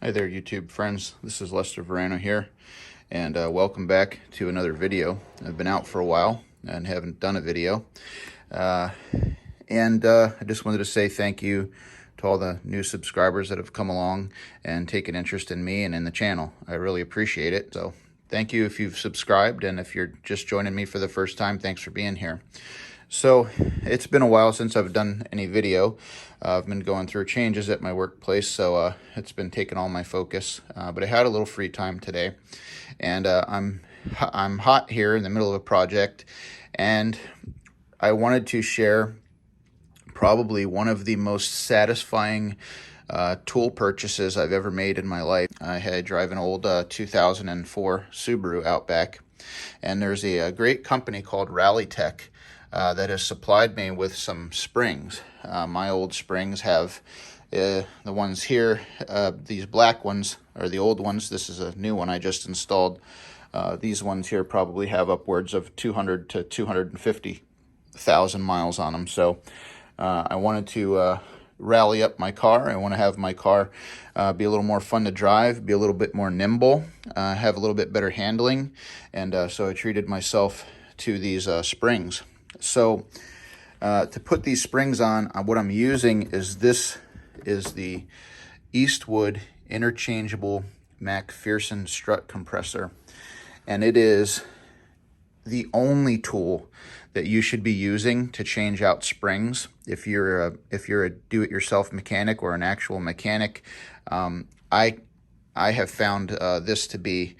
Hi there, YouTube friends. This is Lester Verano here, and welcome back to another video. I've been out for a while and haven't done a video, I just wanted to say thank you to all the new subscribers that have come along and taken interest in me and in the channel. I really appreciate it. So thank you if you've subscribed, and if you're just joining me for the first time, thanks for being here. So it's been a while since I've done any video. I've been going through changes at my workplace, so it's been taking all my focus. But I had a little free time today, and I'm hot here in the middle of a project, and I wanted to share probably one of the most satisfying tool purchases I've ever made in my life. I had drive an old 2004 Subaru Outback, and there's a great company called RalliTEK that has supplied me with some springs. My old springs have the ones here, these black ones are the old ones. This is a new one I just installed. These ones here probably have upwards of 200 to 250,000 miles on them. So I wanted to rally up my car. I want to have my car be a little more fun to drive, be a little bit more nimble, have a little bit better handling, and so I treated myself to these springs. So to put these springs on, what I'm using is the Eastwood Interchangeable Macpherson Strut Compressor, and it is the only tool that you should be using to change out springs. If you're a do-it-yourself mechanic or an actual mechanic, I have found this to be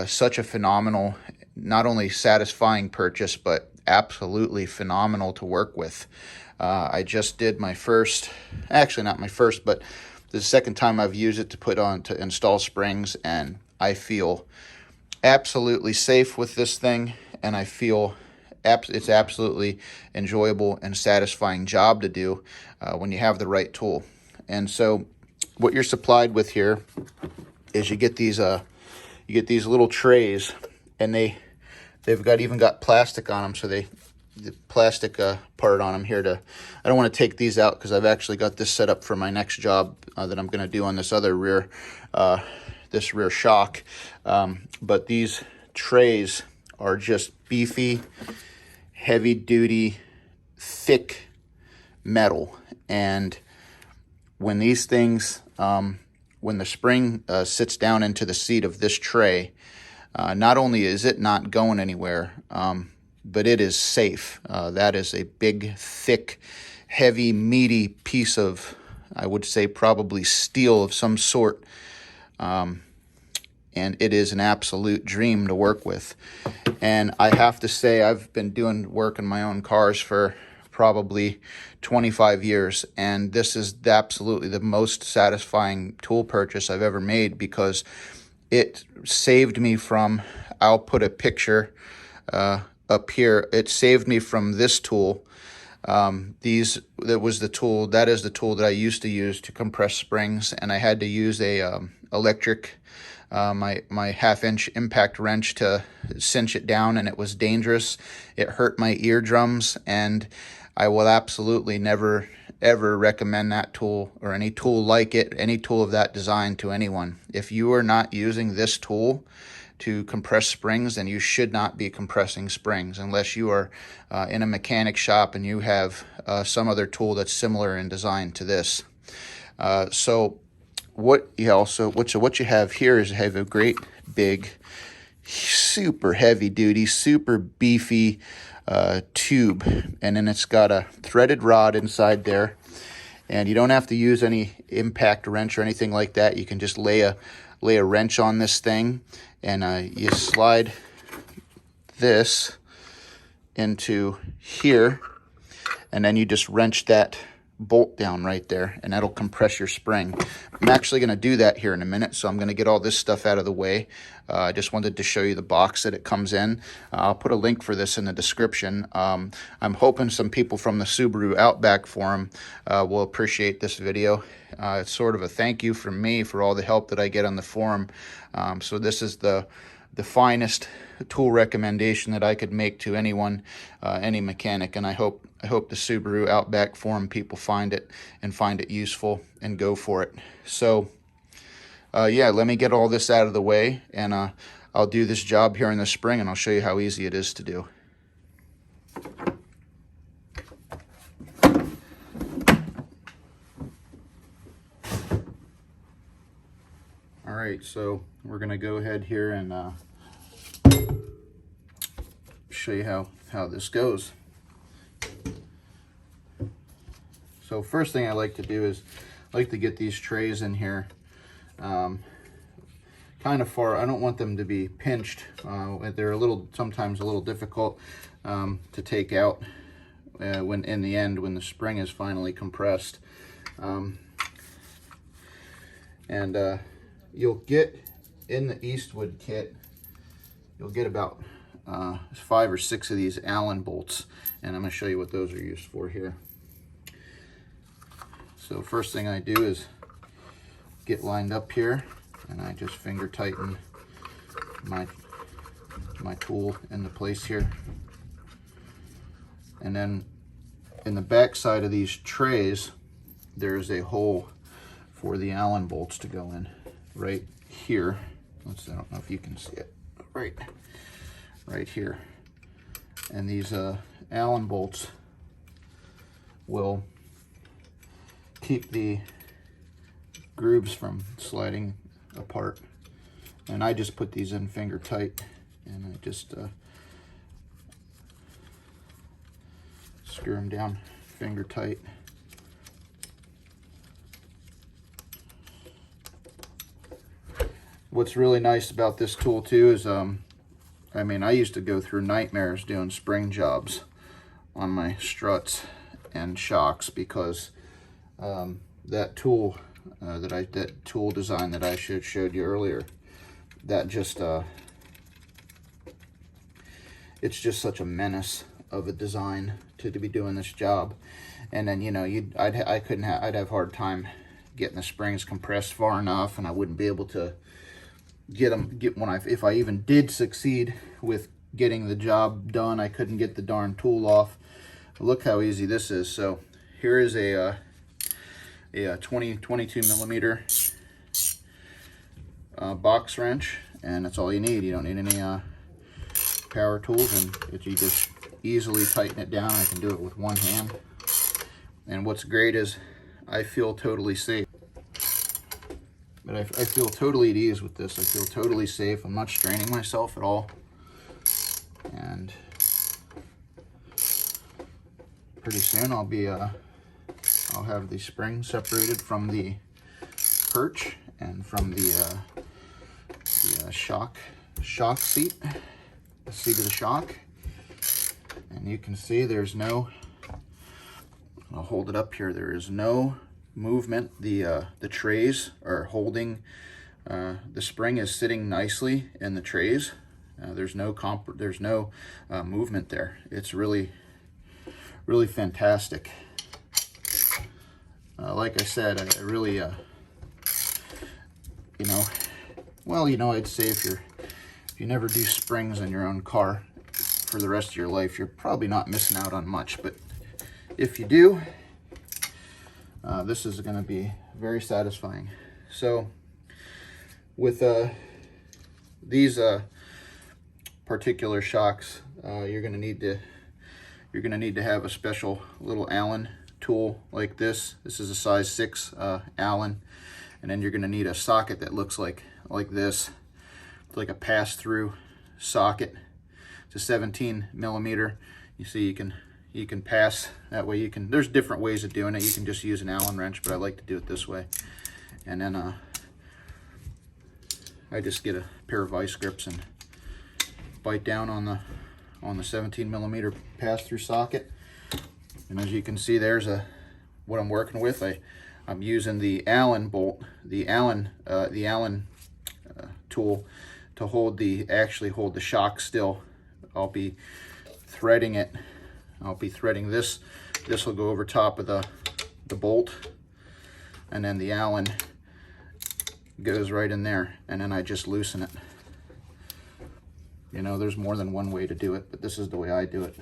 such a phenomenal, not only satisfying purchase, but absolutely phenomenal to work with. I just did my first, actually not my first, but the second time I've used it to install springs, and I feel absolutely safe with this thing, and I feel it's absolutely enjoyable and satisfying job to do when you have the right tool. And so what you're supplied with here is you get these little trays, and they've even got plastic on them, so the plastic part on them here I don't want to take these out because I've actually got this set up for my next job that I'm going to do on this other rear shock. But these trays are just beefy, heavy duty, thick metal, and when these things, when the spring sits down into the seat of this tray, not only is it not going anywhere, but it is safe. That is a big, thick, heavy, meaty piece of, I would say probably steel of some sort, and it is an absolute dream to work with. And I have to say, I've been doing work in my own cars for probably 25 years, and this is absolutely the most satisfying tool purchase I've ever made, because it saved me from, I'll put a picture up here, it saved me from this tool. That is the tool that I used to use to compress springs, and I had to use a electric, my 1/2-inch impact wrench to cinch it down, and it was dangerous. It hurt my eardrums, and I will absolutely never ever recommend that tool or any tool like it, any tool of that design, to anyone. If you are not using this tool to compress springs, then you should not be compressing springs unless you are in a mechanic shop and you have some other tool that's similar in design to this. So what you have here is you have a great big, super heavy duty, super beefy tube, and then it's got a threaded rod inside there, and you don't have to use any impact wrench or anything like that. You can just lay a wrench on this thing, and you slide this into here, and then you just wrench that bolt down right there, and that'll compress your spring. I'm actually going to do that here in a minute, so I'm going to get all this stuff out of the way. I just wanted to show you the box that it comes in. I'll put a link for this in the description. I'm hoping some people from the Subaru Outback forum will appreciate this video. It's sort of a thank you from me for all the help that I get on the forum. So this is the finest tool recommendation that I could make to anyone, any mechanic, and I hope the Subaru Outback forum people find it useful and go for it. So Yeah, let me get all this out of the way, and I'll do this job here in the spring, and I'll show you how easy it is to do. All right, so we're gonna go ahead here and show you how this goes. So first thing I like to do is I like to get these trays in here kind of far. I don't want them to be pinched. They're sometimes a little difficult to take out when in the end, when the spring is finally compressed. You'll get in the Eastwood kit, you'll get about 5 or 6 of these Allen bolts, and I'm going to show you what those are used for here. So first thing I do is get lined up here, and I just finger tighten my tool into place here. And then in the back side of these trays, there's a hole for the Allen bolts to go in right here. I don't know if you can see it, right here. And these Allen bolts will keep the grooves from sliding apart. And I just put these in finger tight, and I just screw them down finger tight. What's really nice about this tool too is, I mean, I used to go through nightmares doing spring jobs on my struts and shocks because that tool that tool design that I showed you earlier, that just it's just such a menace of a design to be doing this job. And then, you know, I'd have a hard time getting the springs compressed far enough, and I wouldn't be able to if I even did succeed with getting the job done, I couldn't get the darn tool off. But look how easy this is. So here is a 22 millimeter box wrench, and that's all you need. You don't need any power tools, and you just easily tighten it down. I can do it with one hand. And what's great is I feel totally safe. But I feel totally at ease with this. I feel totally safe. I'm not straining myself at all. And pretty soon I'll have the spring separated from the perch and from the shock seat, the seat of the shock. And you can see there's no, I'll hold it up here, there is no movement. The trays are holding, the spring is sitting nicely in the trays. There's no movement there. It's really fantastic. Like I said, I really, you know, well, you know, I'd say if you never do springs in your own car for the rest of your life, you're probably not missing out on much. But if you do, this is going to be very satisfying. So with these particular shocks, you're going to need to have a special little Allen tool like this. This is a size 6 Allen, and then you're going to need a socket that looks like this. It's like a pass-through socket. It's a 17 millimeter. You see, you can pass that way. There's different ways of doing it. You can just use an Allen wrench, but I like to do it this way. And then I just get a pair of vice grips and bite down on the 17 millimeter pass-through socket. And as you can see, there's what I'm working with. I'm using the Allen bolt, the Allen tool to actually hold the shock still. I'll be threading it. I'll be threading this. This will go over top of the bolt, and then the Allen goes right in there, and then I just loosen it. You know, there's more than one way to do it, but this is the way I do it.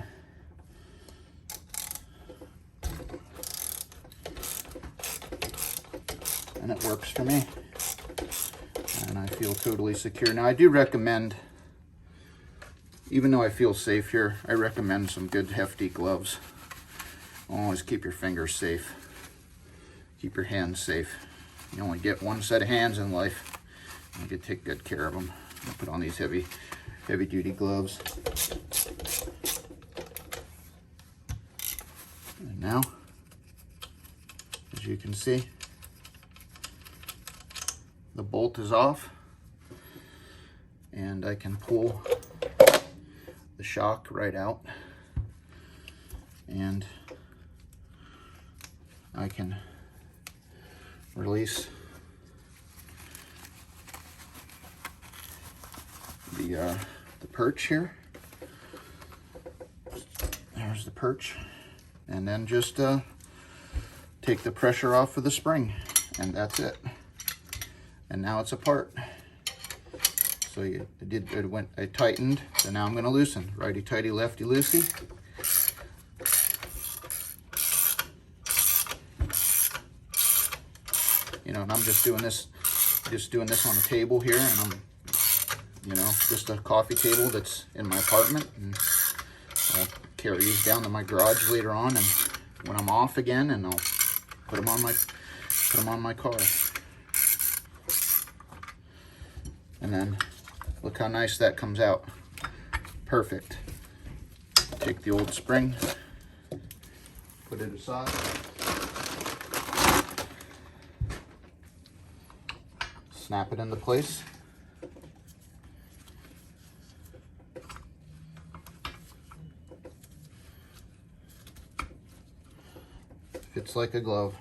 And it works for me. feel totally secure. Now I do recommend, even though I feel safe here, I recommend some good hefty gloves. Always keep your fingers safe. Keep your hands safe. You only get one set of hands in life. You can take good care of them. I'll put on these heavy duty gloves. And now, as you can see, the bolt is off, and I can pull the shock right out, and I can release the perch here. There's the perch, and then just take the pressure off of the spring, and that's it. And now it's apart. So I tightened, so now I'm going to loosen. Righty tighty, lefty loosey. You know, and I'm just doing this on the table here, and I'm, you know, just a coffee table that's in my apartment, and I'll carry these down to my garage later on, and when I'm off again, and I'll put them on my car. And then look how nice that comes out. Perfect. Take the old spring, put it aside. Snap it into place. Fits like a glove.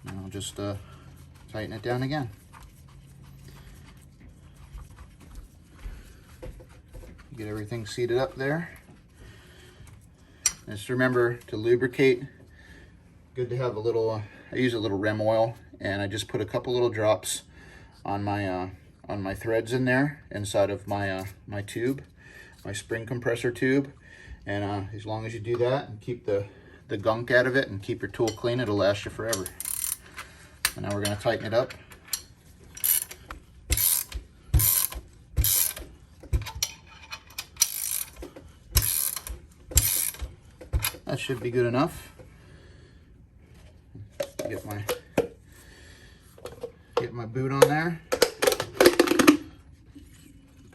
And I'll just tighten it down again. Get everything seated up there. Just remember to lubricate. Good to have a little, I use a little Rem oil, and I just put a couple little drops on my threads in there inside of my my tube, my spring compressor tube. And as long as you do that and keep the gunk out of it and keep your tool clean, it'll last you forever. And now we're going to tighten it up. That should be good enough. Get my boot on there.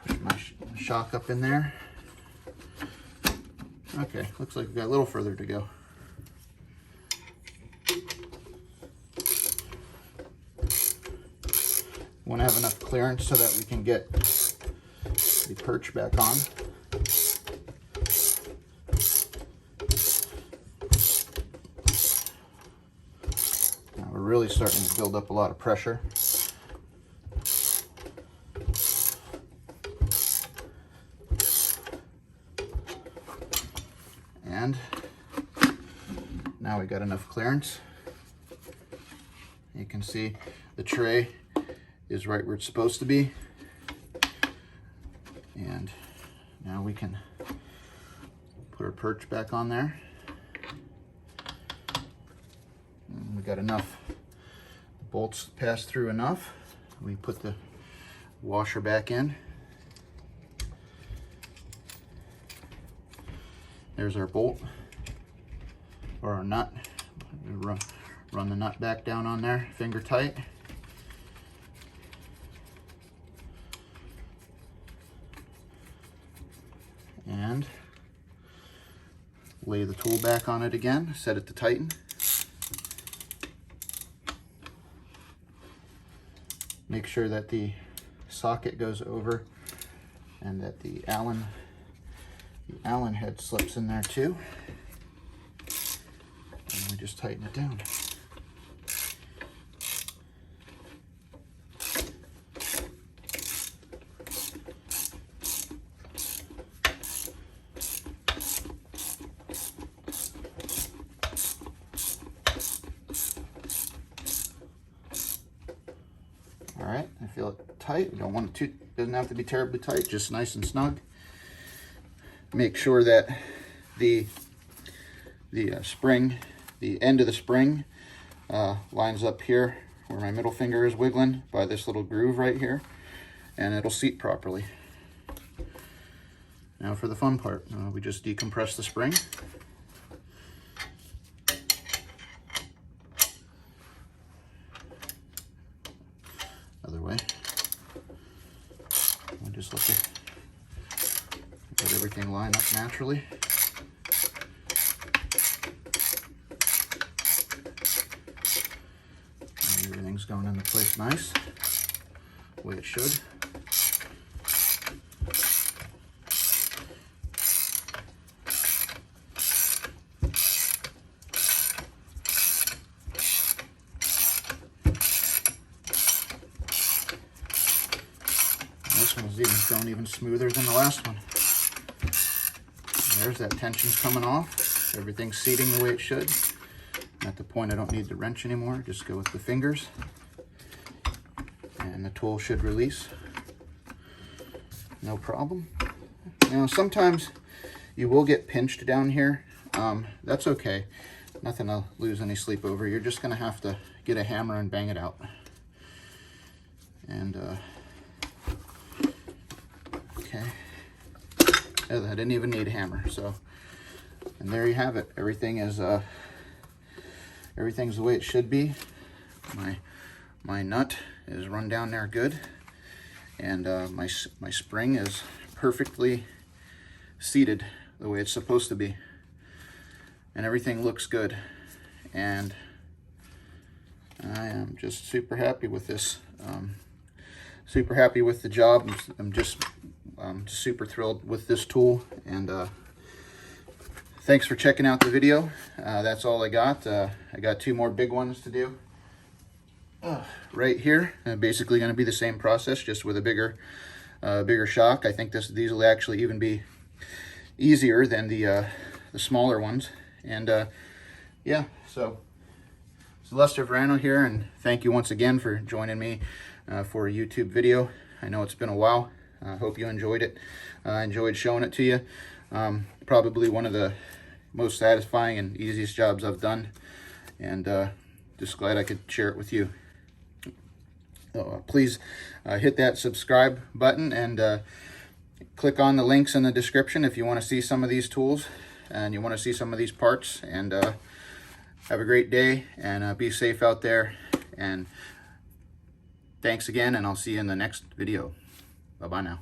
Push my shock up in there. Okay, looks like we've got a little further to go. Want to have enough clearance so that we can get the perch back on. Now we're really starting to build up a lot of pressure. And now we got enough clearance. You can see the tray is right where it's supposed to be. And now we can put our perch back on there. And we got enough bolts passed through enough. We put the washer back in. There's our bolt, or our nut. Run the nut back down on there, finger tight. And lay the tool back on it again, set it to tighten. Make sure that the socket goes over and that the Allen head slips in there too. And we just tighten it down. All right, I feel it tight. You don't want it to, doesn't have to be terribly tight, just nice and snug. Make sure that the spring the end of the spring lines up here where my middle finger is wiggling by this little groove right here, and it'll seat properly. Now for the fun part, we just decompress the spring. Other way. I just let everything line up naturally. And everything's going into place nice, the way it should. This one's even smoother than the last one. There's that tension's coming off. Everything's seating the way it should. At the point I don't need the wrench anymore, just go with the fingers. And the tool should release. No problem. Now sometimes you will get pinched down here. That's okay. Nothing to lose any sleep over. You're just gonna have to get a hammer and bang it out. And okay. Oh, I didn't even need a hammer. So, and there you have it. Everything is everything's the way it should be. My nut is run down there good, and my spring is perfectly seated the way it's supposed to be, and everything looks good. And I am just super happy with this. Super happy with the job. I'm just super thrilled with this tool, and thanks for checking out the video. That's all I got. I got 2 more big ones to do right here. Basically going to be the same process, just with a bigger shock. I think these will actually even be easier than the smaller ones. And yeah, so it's Lester Verano here, and thank you once again for joining me for a YouTube video. I know it's been a while. I hope you enjoyed it. I enjoyed showing it to you. Probably one of the most satisfying and easiest jobs I've done, and just glad I could share it with you. Please hit that subscribe button and click on the links in the description if you want to see some of these tools and you want to see some of these parts. And have a great day, and be safe out there. And thanks again, and I'll see you in the next video. Bye-bye now.